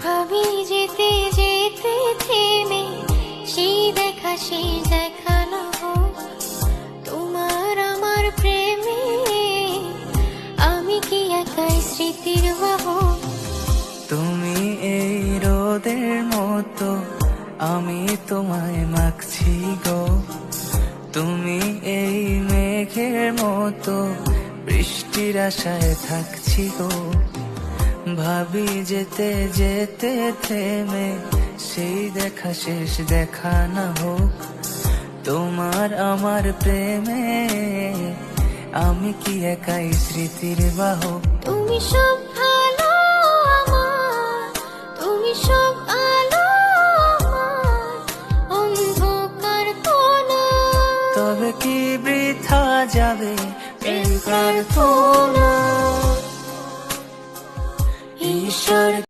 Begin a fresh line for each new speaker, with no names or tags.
ভাবি যেতে যেতে থেমে সেই দেখা সেই দেখা না হোক তোমার আমার প্রেমে, আমি কি একাই স্মৃতির বাহক।
তুমি এই রোদের মতো, আমি তোমায় মাখছি গো। তুমি এই মেঘের মতো, বৃষ্টির আশায় থাকছি গো। ভাবি যেতে যেতে থেমে সেই দেখা শেষ দেখা না হোক তোমার আমার প্রেমে, আমি কি একাই স্মৃতির বাহক।
তুমি সব ভালো আমার, তুমি সব আলো আমার, অন্ধকার কোনা
তবে কি বৃথা যাবে প্রেম প্রার্থনা।